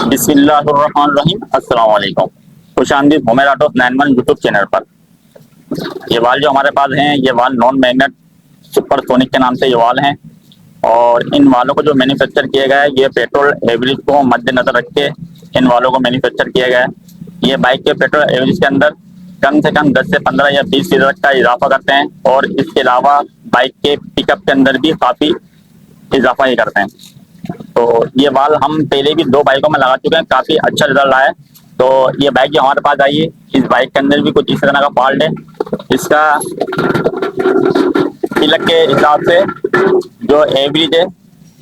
बिस्मिल्लाहिर्रहमानिर्रहीम। अस्सलाम वालेकुम। खुशामदीद मोमेर ऑटो 91 यूट्यूब चैनल पर। ये वाल जो हमारे पास हैं ये वाल नॉन मैग्नेट सुपर सोनिक के नाम से ये वाल हैं। और इन वालों को जो मैन्युफैक्चर किया गया है ये पेट्रोल एवरेज को मद्देनजर रख के इन वालों को मैन्युफैक्चर किया गया है। ये बाइक के पेट्रोल एवरेज के अंदर कम से कम 10 से 15 या 20% तक का इजाफा करते हैं। और इसके अलावा बाइक के पिकअप के अंदर भी काफ़ी इजाफा ही करते हैं। तो ये वाल हम पहले भी 2 बाइकों में लगा चुके हैं, काफी अच्छा रिजल्ट आया है। तो ये बाइक जो हमारे पास आई है इस बाइक के अंदर भी कुछ इस तरह का फॉल्ट है। इसका पिलक के हिसाब से जो एवरेज है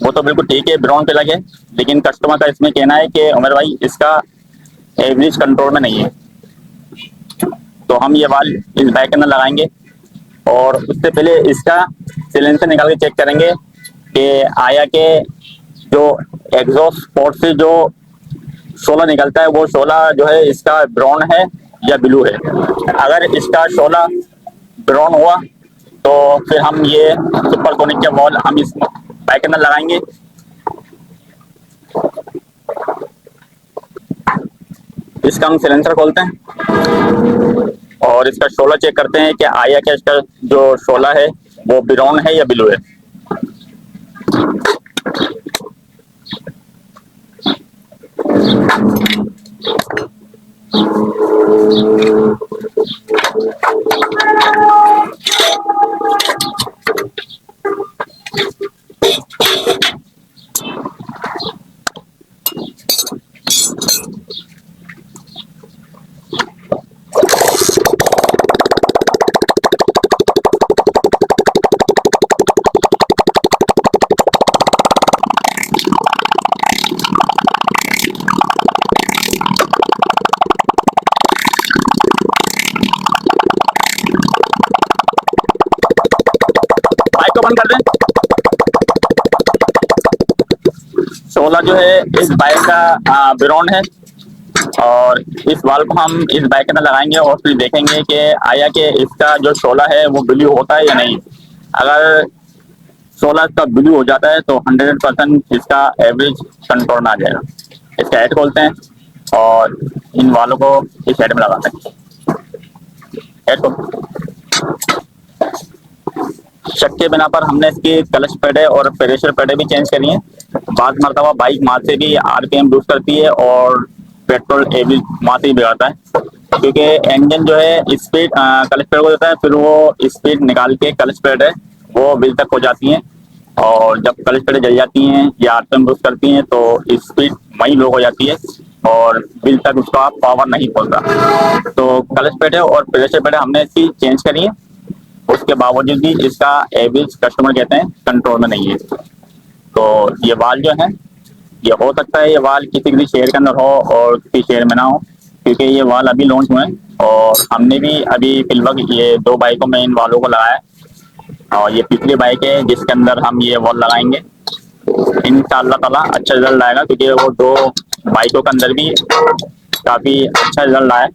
वो तो बिल्कुल ठीक है, ब्राउन पिलक है। लेकिन कस्टमर का इसमें कहना है कि उमर भाई इसका एवरेज कंट्रोल में नहीं है। तो हम ये वाल इस बाइक के अंदर लगाएंगे और उससे पहले इसका सिलेंसर निकाल के चेक करेंगे कि आया के जो एग्जॉस्ट पोर्ट से जो शोला निकलता है वो शोला जो है इसका ब्राउन है या ब्लू है। अगर इसका शोला ब्राउन हुआ तो फिर हम ये सुपरसोनिक के वॉल हम इस बाइक के अंदर लगाएंगे। इसका हम सिलेंसर खोलते हैं और इसका शोला चेक करते हैं कि आया क्या इसका जो शोला है वो ब्राउन है या ब्लू है। बाइक को बंद कर दें। शोला जो है इस बाइक का ब्राउन है और इस वाल को हम इस बाइक के अंदर लगाएंगे और फिर देखेंगे कि आया कि इसका जो शोला है वो ब्लू होता है या नहीं। अगर शोला इसका ब्लू हो जाता है तो 100% इसका एवरेज कंट्रोल में आ जाएगा। इसका हेड खोलते हैं और इन वालों को इस हेड में लगाते हैं। हेड को शक के बिना पर हमने इसकी क्लच पेडे और प्रेशर पेडे भी चेंज करी हैं। बाद मरतबा बाइक माँ से भी आरपीएम बूस्ट करती है और पेट्रोल एवरेज माँ से ही बिगाड़ता है, क्योंकि इंजन जो है स्पीड क्लच पेड को देता है, फिर वो स्पीड निकाल के क्लच पेड है वो व्हील तक हो जाती हैं। और जब क्लच पेड जल जाती हैं या आरपीएम बूस्ट करती हैं तो स्पीड वहीं लो हो जाती है और व्हील तक उसका पावर नहीं पहुंचता। तो क्लच पेड और प्रेशर पेड हमने इसकी चेंज करी है, उसके बावजूद भी इसका एवरेज कस्टमर कहते हैं कंट्रोल में नहीं है। तो ये वाल जो है ये हो सकता है ये वाल किसी किसी शेयर के अंदर हो और किसी शेयर में ना हो, क्योंकि ये वाल अभी लॉन्च हुए हैं और हमने भी अभी फिलहाल ये 2 बाइकों में इन वालों को लगाया है। और ये पिछली बाइक है जिसके अंदर हम ये वॉल लगाएंगे। इंशाअल्लाह ताला अच्छा रिजल्ट आएगा, क्योंकि वो 2 बाइकों के अंदर भी काफी अच्छा रिजल्ट आया।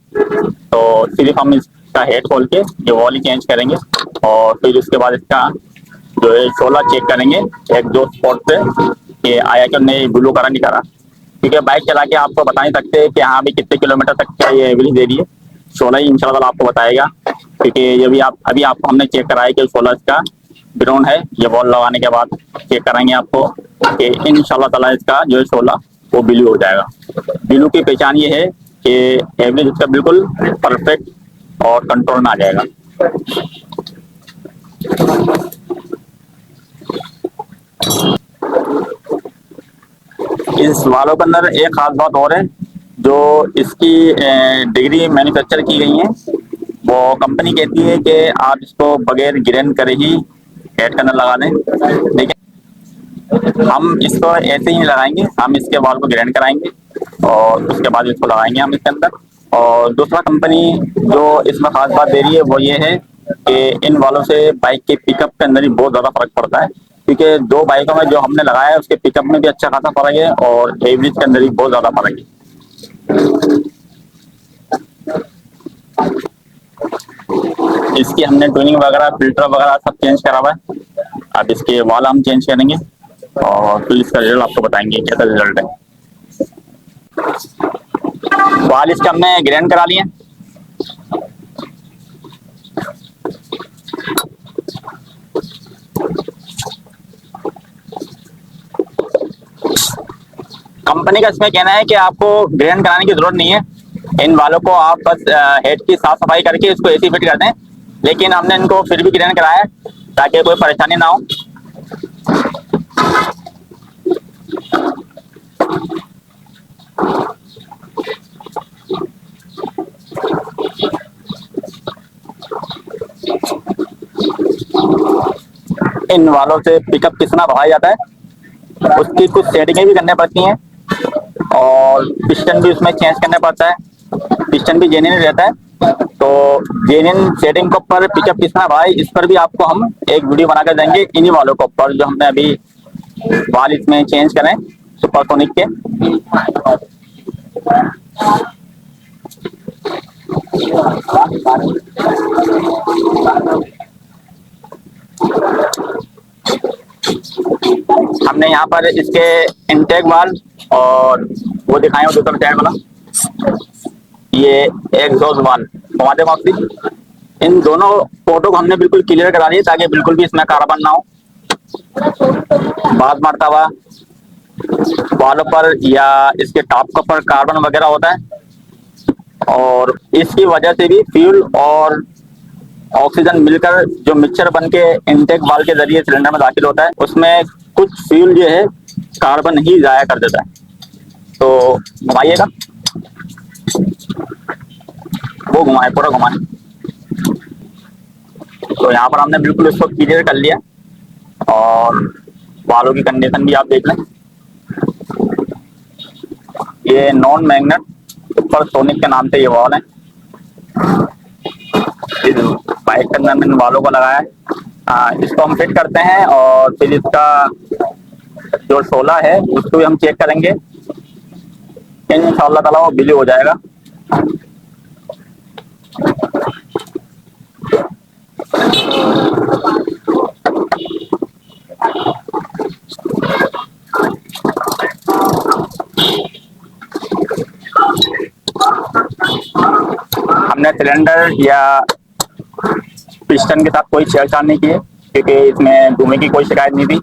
तो सिर्फ हम इसका हेड खोल के ये वॉल ही चेंज करेंगे और फिर उसके बाद इसका जो है शोला चेक करेंगे एक 2 स्पॉट से कि आया कि नहीं ब्लू करा नहीं करा। क्योंकि बाइक चला के आपको बता नहीं सकते कि हाँ भी कितने किलोमीटर तक क्या ये एवरेज दे रही है। शोला ही इंशाल्लाह आपको बताएगा, क्योंकि ये भी आप अभी आपको हमने चेक कराया कि शोला इसका ब्राउन है। ये वॉल लगाने के बाद चेक कराएंगे आपको कि इंशाल्लाह ताला इसका जो है शोला वो ब्लू हो जाएगा। ब्लू की पहचान ये है कि एवरेज इसका बिल्कुल परफेक्ट और कंट्रोल में आ जाएगा। इस वालों के अंदर एक खास बात और है, जो इसकी डिग्री मैन्युफैक्चर की गई है वो कंपनी कहती है कि आप इसको बगैर ग्रेन करे ही हेड के अंदर लगा दें। लेकिन हम इसको ऐसे ही लगाएंगे, हम इसके वाल को ग्रेन कराएंगे और उसके बाद इसको लगाएंगे हम इसके अंदर। और दूसरा कंपनी जो इसमें खास बात दे रही है वो ये है कि इन वालों से बाइक के पिकअप के अंदर ही बहुत ज़्यादा फर्क पड़ता है, क्योंकि 2 बाइकों में जो हमने लगाया है उसके पिकअप में भी अच्छा खासा फर्क है और एवरेज के अंदर भी बहुत ज़्यादा फर्क है। इसकी हमने ट्यूनिंग वगैरह फिल्टर वगैरह सब चेंज करा हुआ है। अब इसके वाल हम चेंज करेंगे और फिर इसका रिजल्ट आपको बताएंगे कैसा रिजल्ट है। बाल इसके हमने ग्राइंड करा लिए। कंपनी का इसमें कहना है कि आपको ग्राइंड कराने की जरूरत नहीं है, इन बालों को आप बस हेड की साफ सफाई करके इसको ऐसे फिट कर दें। लेकिन हमने इनको फिर भी ग्राइंड कराया है ताकि कोई परेशानी ना हो। इन वालों से पिकअप कितना बढ़ाया जाता है उसकी कुछ सेटिंगें भी करनी पड़ती हैं, और पिस्टन भी उसमें चेंज करना पड़ता है। पिस्टन भी जेन्युइन रहता है, तो जेन्युइन सेटिंग के ऊपर पिकअप कितना भाई इस पर भी आपको हम एक वीडियो बनाकर देंगे इन्हीं वालों के ऊपर, जो हमने अभी वाल इसमें चेंज करें सुपरसोनिक के। हमने यहाँ पर इसके इनटेक वाल और वो दिखाए दूसरा साइड वाला, ये एग्जॉस्ट वाल घुमाते वापसी, इन दोनों फोटो को हमने बिल्कुल क्लियर करा दिए ताकि बिल्कुल भी इसमें कार्बन ना हो। बात मारता हुआ वालों पर या इसके टॉप के ऊपर कार्बन वगैरह होता है, और इसकी वजह से भी फ्यूल और ऑक्सीजन मिलकर जो मिक्सचर बन के इनटेक वाल के जरिए सिलेंडर में दाखिल होता है, उसमें कुछ फ्यूल जो है कार्बन ही जाया कर देता है। तो घुमाइएगा, वो घुमाए पूरा घुमाए। तो यहाँ पर हमने बिल्कुल इसको क्लियर कर लिया, और बालों की कंडीशन भी आप देख लें। ये नॉन मैग्नेट सुपरसोनिक के नाम से ये वॉल है। इस बाइक के अंदर मैंने बालों को लगाया है, इसको हम फिट करते हैं और फिर इसका जो शोला है उसको भी हम चेक करेंगे, इंशाअल्लाह ताला वो बिली हो जाएगा। हमने सिलेंडर या पिस्टन के साथ कोई छेड़छाड़ नहीं की है, क्योंकि इसमें धुएं की कोई शिकायत नहीं थी।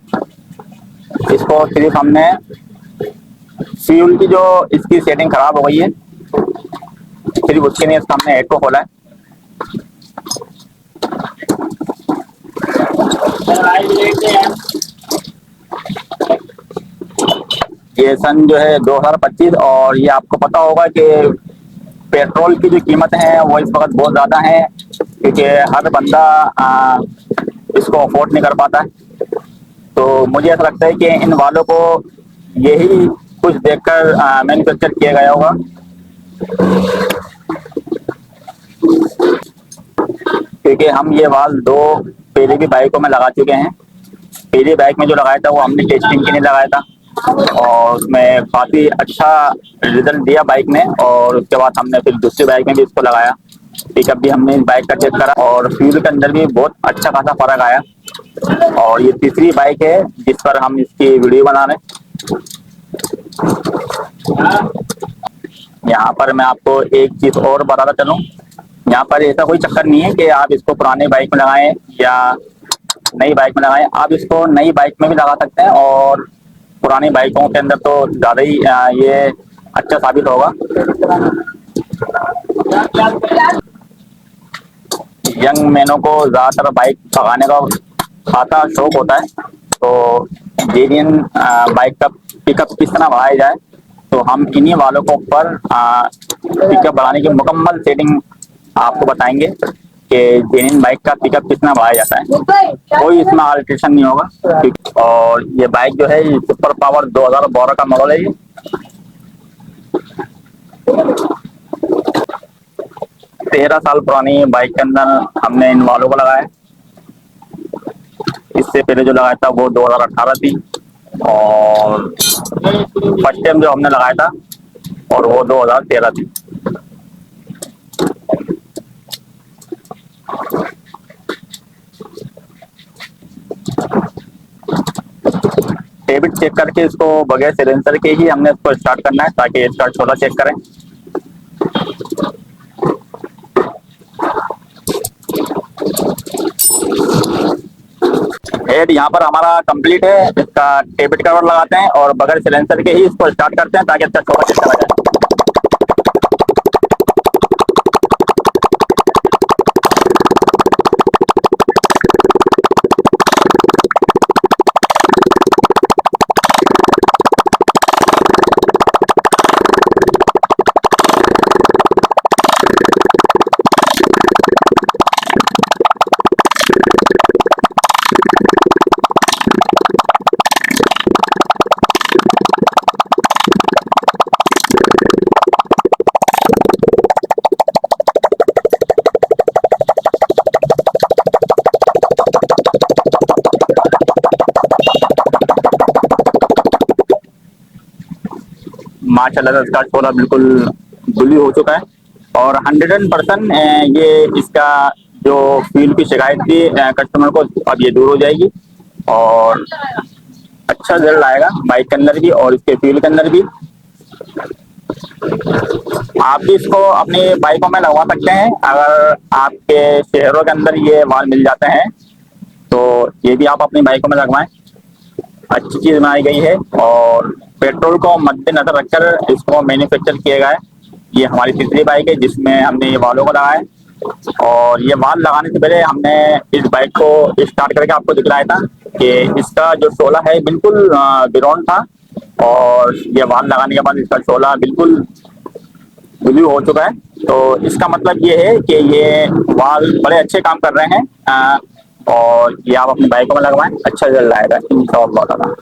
इसको सिर्फ हमने फ्यूल की जो इसकी सेटिंग खराब हो गई है, सिर्फ उसके लिए इसका हमने हेड को खोला है। ये सन जो है 2025, और ये आपको पता होगा कि पेट्रोल की जो कीमत है वो इस वक्त बहुत ज़्यादा है, क्योंकि हर बंदा इसको अफोर्ड नहीं कर पाता है। तो मुझे ऐसा लगता है कि इन वालों को यही कुछ देखकर मैन्युफैक्चर किया गया होगा। क्योंकि हम ये वाल दो पहले भी बाइकों में लगा चुके हैं। पहली बाइक में जो लगाया था वो हमने टेस्टिंग के लिए लगाया था, और उसमें काफ़ी अच्छा रिजल्ट दिया बाइक में। और उसके बाद हमने फिर दूसरी बाइक में भी इसको लगाया, पिकअप भी हमने इस बाइक का चेक करा, और फ्यूल के अंदर भी बहुत अच्छा खासा फर्क आया। और ये तीसरी बाइक है जिस पर हम इसकी वीडियो बना रहे हैं। यहाँ पर मैं आपको एक चीज़ और बताता चलूँ, यहाँ पर ऐसा कोई चक्कर नहीं है कि आप इसको पुराने बाइक में लगाएं या नई बाइक में लगाएं। आप इसको नई बाइक में भी लगा सकते हैं, और पुरानी बाइकों के अंदर तो ज़्यादा ही ये अच्छा साबित होगा। यंग मैनों को ज़्यादातर बाइक भगाने का खासा शौक होता है, तो जेन्युइन बाइक का पिकअप किस तरह बढ़ाया जाए, तो हम इन्हीं वालों को ऊपर पिकअप बढ़ाने की मुकम्मल सेटिंग आपको बताएंगे कि जेन्युइन बाइक का पिकअप कितना बढ़ाया जाता है। कोई इसमें अल्ट्रेशन नहीं होगा। और ये बाइक जो है सुपर पावर 2012 का मॉडल है। ये 13 साल पुरानी बाइक के अंदर हमने इन वालों को लगाया। इससे पहले जो लगाया था वो 2018 थी, और फर्स्ट टाइम जो हमने लगाया था और वो 2013 थी। डेबिट चेक करके इसको बगैर सिलेंसर के ही हमने इसको स्टार्ट करना है, ताकि इसका शोला चेक करें। हेड यहाँ पर हमारा कंप्लीट है। इसका टेबिट कवर लगाते हैं और बगैर सिलेंसर के ही इसको स्टार्ट करते हैं, ताकि इसका शोला चेक करा जाए। माशाल्लाह से इसका शोला बिल्कुल ब्लू हो चुका है और 100% ये इसका जो फ्यूल की शिकायत थी कस्टमर को, अब ये दूर हो जाएगी और अच्छा रिजल्ट आएगा बाइक के अंदर भी और इसके फ्यूल के अंदर भी। आप भी इसको अपनी बाइकों में लगवा सकते हैं। अगर आपके शहरों के अंदर ये वाल मिल जाते हैं तो ये भी आप अपनी बाइकों में लगवाएं। अच्छी चीज बनाई गई है और पेट्रोल को मद्देनजर रखकर इसको मैन्युफैक्चर किया गया है। ये हमारी तीसरी बाइक है जिसमें हमने ये वालों को लगाया है और ये वाल लगाने से पहले हमने इस बाइक को स्टार्ट करके आपको दिखलाया था कि इसका जो शोला है बिल्कुल ग्राउंड था और ये वाल लगाने के बाद इसका शोला बिल्कुल ब्लू हो चुका है। तो इसका मतलब ये है कि ये वाल बड़े अच्छे काम कर रहे हैं और ये आप अपनी बाइकों में लगवाएं, अच्छा रिजल्ट आएगा इंशाअल्लाह ताला।